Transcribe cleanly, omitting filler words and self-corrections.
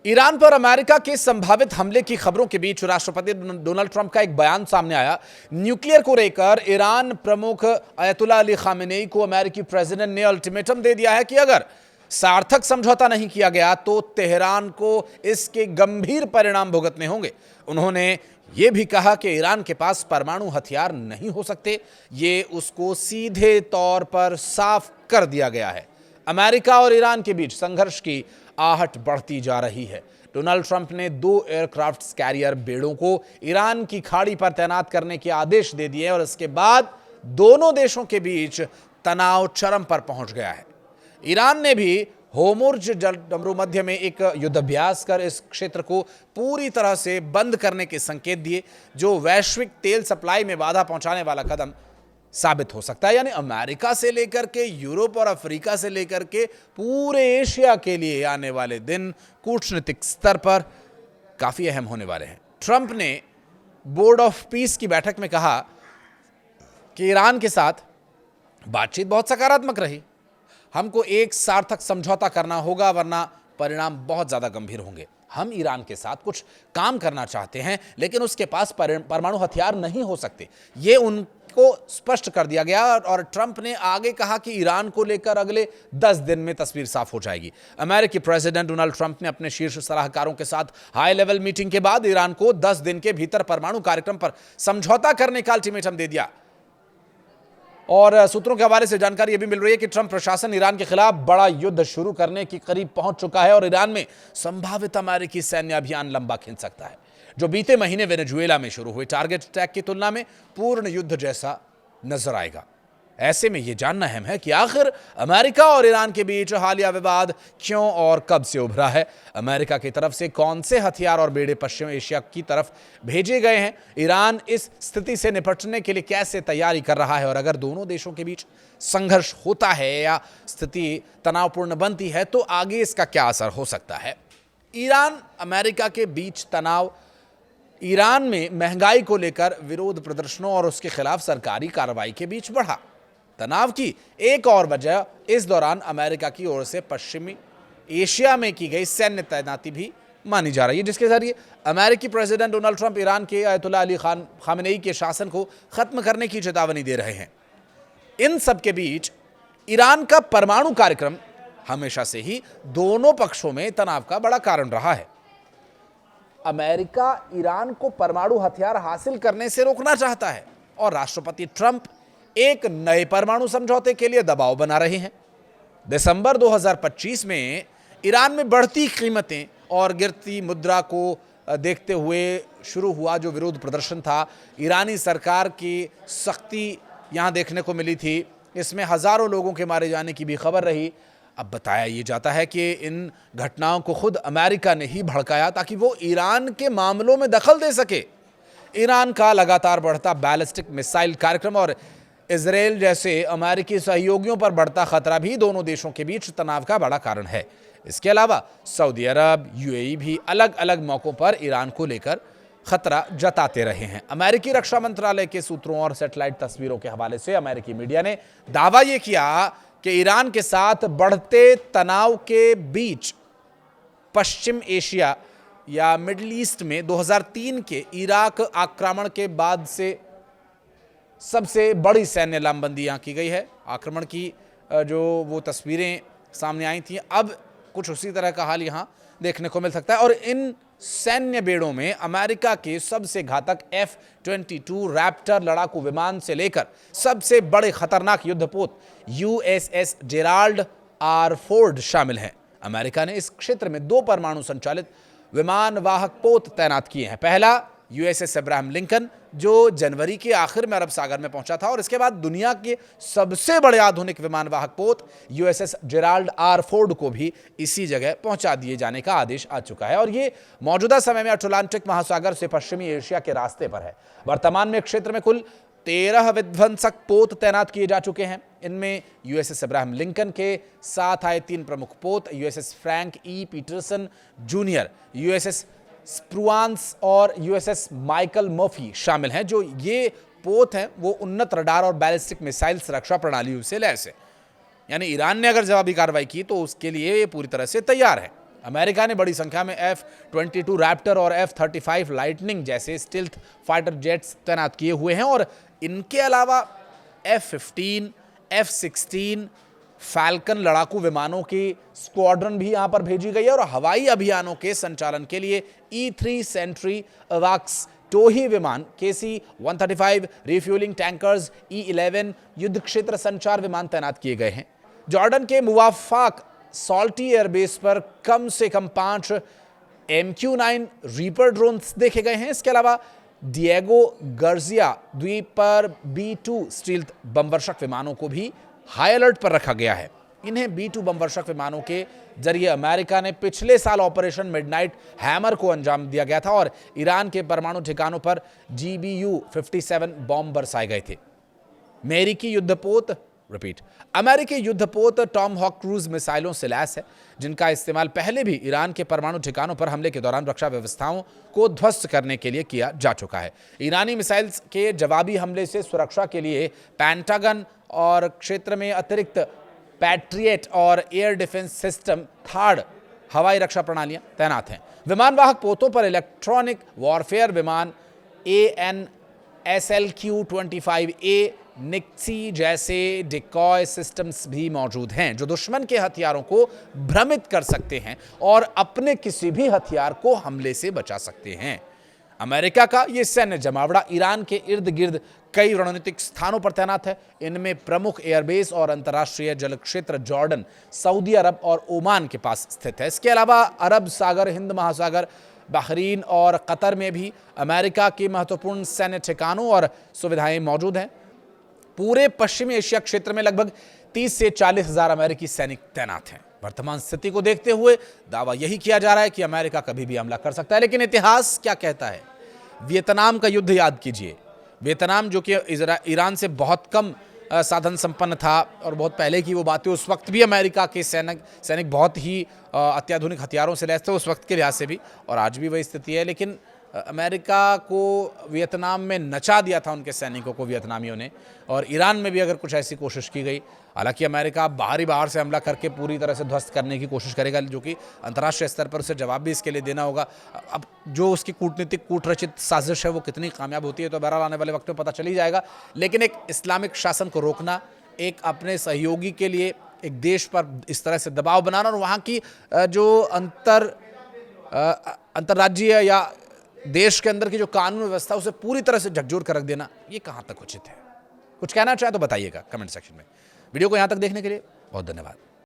Iran पर America के संभावित हमले की खबरों के बीच राष्ट्रपति डोनाल्ड ट्रंप का एक बयान सामने आया। न्यूक्लियर को लेकर ईरान प्रमुख अयतुल्लाह अली खामेनेई को अमेरिकी प्रेसिडेंट ने अल्टीमेटम दे दिया है कि अगर सार्थक समझौता नहीं किया गया तो तेहरान को इसके गंभीर परिणाम भुगतने होंगे। उन्होंने यह भी कहा कि ईरान के पास परमाणु हथियार नहीं हो सकते, ये उसको सीधे तौर पर साफ कर दिया गया है। अमेरिका और ईरान के बीच संघर्ष की आहट बढ़ती जा रही है। डोनाल्ड ट्रंप ने 2 एयरक्राफ्ट कैरियर बेड़ों को ईरान की खाड़ी पर तैनात करने के आदेश दे दिए और इसके बाद दोनों देशों के बीच तनाव चरम पर पहुंच गया है। ईरान ने भी होर्मुज़ जलसंधि में एक युद्धाभ्यास कर इस क्षेत्र को पूरी तरह से बंद करने के संकेत दिए, जो वैश्विक तेल सप्लाई में बाधा पहुंचाने वाला कदम साबित हो सकता है। यानी अमेरिका से लेकर के यूरोप और अफ्रीका से लेकर के पूरे एशिया के लिए आने वाले दिन कूटनीतिक स्तर पर काफी अहम होने वाले हैं। ट्रंप ने बोर्ड ऑफ पीस की बैठक में कहा कि ईरान के साथ बातचीत बहुत सकारात्मक रही, हमको एक सार्थक समझौता करना होगा वरना परिणाम बहुत ज्यादा गंभीर होंगे। हम ईरान के साथ कुछ काम करना चाहते हैं लेकिन उसके पास परमाणु हथियार नहीं हो सकते, ये उनको स्पष्ट कर दिया गया। और ट्रंप ने आगे कहा कि ईरान को लेकर अगले 10 दिन में तस्वीर साफ हो जाएगी। अमेरिकी प्रेसिडेंट डोनाल्ड ट्रंप ने अपने शीर्ष सलाहकारों के साथ हाई लेवल मीटिंग के बाद ईरान को 10 दिन के भीतर परमाणु कार्यक्रम पर समझौता करने का अल्टीमेटम दे दिया। और सूत्रों के हवाले से जानकारी यह भी मिल रही है कि ट्रंप प्रशासन ईरान के खिलाफ बड़ा युद्ध शुरू करने की करीब पहुंच चुका है और ईरान में संभावित अमेरिकी सैन्य अभियान लंबा खिंच सकता है, जो बीते महीने वेनेजुएला में शुरू हुए टारगेट अटैक की तुलना में पूर्ण युद्ध जैसा नजर आएगा। ऐसे में यह जानना अहम है कि आखिर अमेरिका और ईरान के बीच हालिया विवाद क्यों और कब से उभरा है, अमेरिका की तरफ से कौन से हथियार और बेड़े पश्चिम एशिया की तरफ भेजे गए हैं, ईरान इस स्थिति से निपटने के लिए कैसे तैयारी कर रहा है और अगर दोनों देशों के बीच संघर्ष होता है या स्थिति तनावपूर्ण बनती है तो आगे इसका क्या असर हो सकता है। ईरान अमेरिका के बीच तनाव ईरान में महंगाई को लेकर विरोध प्रदर्शनों और उसके खिलाफ सरकारी कार्रवाई के बीच बढ़ा। तनाव की एक और वजह इस दौरान अमेरिका की ओर से पश्चिमी एशिया में की गई सैन्य तैनाती भी मानी जा रही है, जिसके जरिए अमेरिकी प्रेसिडेंट डोनाल्ड ट्रंप ईरान के अयतुल्लाह अली खामेनेई के शासन को खत्म करने की चेतावनी दे रहे हैं। इन सब के बीच ईरान का परमाणु कार्यक्रम हमेशा से ही दोनों पक्षों में तनाव का बड़ा कारण रहा है। अमेरिका ईरान को परमाणु हथियार हासिल करने से रोकना चाहता है और राष्ट्रपति ट्रंप एक नए परमाणु समझौते के लिए दबाव बना रहे हैं। दिसंबर 2025 में ईरान में बढ़ती कीमतें और गिरती मुद्रा को देखते हुए शुरू हुआ जो विरोध प्रदर्शन था, ईरानी सरकार की सख्ती यहां देखने को मिली थी। इसमें हजारों लोगों के मारे जाने की भी खबर रही। अब बताया यह जाता है कि इन घटनाओं को खुद अमेरिका ने ही भड़काया ताकि वो ईरान के मामलों में दखल दे सके। ईरान का लगातार बढ़ता बैलिस्टिक मिसाइल कार्यक्रम और इजरायल जैसे अमेरिकी सहयोगियों पर बढ़ता खतरा भी दोनों देशों के बीच तनाव का बड़ा कारण है। इसके अलावा सऊदी अरब, यूएई भी अलग अलग मौकों पर ईरान को लेकर खतरा जताते रहे हैं। अमेरिकी रक्षा मंत्रालय के सूत्रों और सैटेलाइट तस्वीरों के हवाले से अमेरिकी मीडिया ने दावा यह किया कि ईरान के साथ बढ़ते तनाव के बीच पश्चिम एशिया या मिडिल ईस्ट में 2003 के इराक आक्रमण के बाद से सबसे बड़ी सैन्य लामबंदी यहाँ की गई है। आक्रमण की जो वो तस्वीरें सामने आई थी, अब कुछ उसी तरह का हाल यहाँ देखने को मिल सकता है। और इन सैन्य बेड़ों में अमेरिका के सबसे घातक F-22 रैप्टर लड़ाकू विमान से लेकर सबसे बड़े खतरनाक युद्धपोत USS जेराल्ड आर फोर्ड शामिल हैं। अमेरिका ने इस क्षेत्र में 2 परमाणु संचालित विमान वाहक पोत तैनात किए हैं। पहला USS अब्राहम लिंकन जो जनवरी के आखिर में अरब सागर में पहुंचा था और इसके बाद दुनिया के सबसे बड़े आधुनिक विमान वाहक पोत USS जेराल्ड आर फोर्ड को भी इसी जगह पहुंचा दिए जाने का आदेश आ चुका है और ये मौजूदा समय में अटलांटिक महासागर से पश्चिमी एशिया के रास्ते पर है। वर्तमान में क्षेत्र में कुल 13 विध्वंसक पोत तैनात किए जा चुके हैं। इनमें USS अब्राहम लिंकन के साथ आए 3 प्रमुख पोत USS Frank E Peterson junior, USS Spruance और USS माइकल मर्फी शामिल हैं। जो ये पोत हैं वो उन्नत रडार और बैलिस्टिक मिसाइल सुरक्षा प्रणालियों से लैस है। यानी ईरान ने अगर जवाबी कार्रवाई की तो उसके लिए ये पूरी तरह से तैयार है। अमेरिका ने बड़ी संख्या में F-22 रैप्टर और F-35 लाइटनिंग जैसे स्टील्थ फाइटर जेट्स तैनात किए हुए हैं और इनके अलावा F-15, F-16 फैल्कन लड़ाकू विमानों की स्क्वाड्रन भी यहां पर भेजी गई है और हवाई अभियानों के संचालन के लिए E-3 सेंट्री अवाक्स टोही विमान, KC-135 रिफ्यूलिंग टैंकर्स, E-11 युद्ध क्षेत्र संचार विमान तैनात किए गए हैं। जॉर्डन के मुवाफाक सॉल्टी एयरबेस पर कम से कम 5 MQ-9 रीपर ड्रोन्स देखे गए हैं। इसके अलावा डिएगो गर्जिया द्वीप पर B-2 स्टील्थ बमवर्षक विमानों को भी हाई अलर्ट पर रखा गया है। इन्हें B-2 बमवर्षक विमानों के जरिए अमेरिका ने पिछले साल ऑपरेशन मिडनाइट हैमर को अंजाम दिया गया था और ईरान के परमाणु ठिकानों पर GBU-57 बॉम्ब बरसाए गए थे। अमेरिकी युद्धपोत टॉम हॉक क्रूज मिसाइलों से लैस है, जिनका इस्तेमाल पहले भी ईरान के परमाणु ठिकानों पर हमले के दौरान रक्षा व्यवस्थाओं को ध्वस्त करने के लिए किया जा चुका है। ईरानी मिसाइल के जवाबी हमले से सुरक्षा के लिए पेंटागन और क्षेत्र में अतिरिक्त पैट्रियट और एयर डिफेंस सिस्टम थार्ड हवाई रक्षा प्रणालियां तैनात हैं। विमानवाहक पोतों पर इलेक्ट्रॉनिक वॉरफेयर विमान AN/SLQ-25A निक्सी जैसे डिकॉय सिस्टम्स भी मौजूद हैं, जो दुश्मन के हथियारों को भ्रमित कर सकते हैं और अपने किसी भी हथियार को हमले से बचा सकते हैं। अमेरिका का यह सैन्य जमावड़ा ईरान के इर्द गिर्द कई रणनीतिक स्थानों पर तैनात है। इनमें प्रमुख एयरबेस और अंतर्राष्ट्रीय जल क्षेत्र जॉर्डन, सऊदी अरब और ओमान के पास स्थित है। इसके अलावा अरब सागर, हिंद महासागर, बहरीन और कतर में भी अमेरिका के महत्वपूर्ण सैन्य ठिकानों और सुविधाएं मौजूद हैं। पूरे पश्चिमी एशिया क्षेत्र में लगभग 30 से 40 हजार अमेरिकी सैनिक तैनात हैं। वर्तमान स्थिति को देखते हुए दावा यही किया जा रहा है कि अमेरिका कभी भी हमला कर सकता है, लेकिन इतिहास क्या कहता है? वियतनाम का युद्ध याद कीजिए। वियतनाम जो कि ईरान से बहुत कम साधन संपन्न था और बहुत पहले की वो बातें, उस वक्त भी अमेरिका के सैनिक बहुत ही अत्याधुनिक हथियारों से लैस थे उस वक्त के लिहाज से भी, और आज भी वही स्थिति है। लेकिन अमेरिका को वियतनाम में नचा दिया था उनके सैनिकों को वियतनामियों ने, और ईरान में भी अगर कुछ ऐसी कोशिश की गई, हालांकि अमेरिका बाहर से हमला करके पूरी तरह से ध्वस्त करने की कोशिश करेगा, जो कि अंतर्राष्ट्रीय स्तर पर उसे जवाब भी इसके लिए देना होगा। अब जो उसकी कूटरचित साजिश है वो कितनी कामयाब होती है तो बहरहाल आने वाले वक्त में पता चल ही जाएगा। लेकिन एक इस्लामिक शासन को रोकना, एक अपने सहयोगी के लिए एक देश पर इस तरह से दबाव बनाना और वहाँ की जो अंतर्राज्यीय या देश के अंदर की जो कानून व्यवस्था उसे पूरी तरह से झकझोर कर रख देना, ये कहाँ तक उचित है? कुछ कहना चाहे तो बताइएगा कमेंट सेक्शन में। वीडियो को यहाँ तक देखने के लिए बहुत धन्यवाद।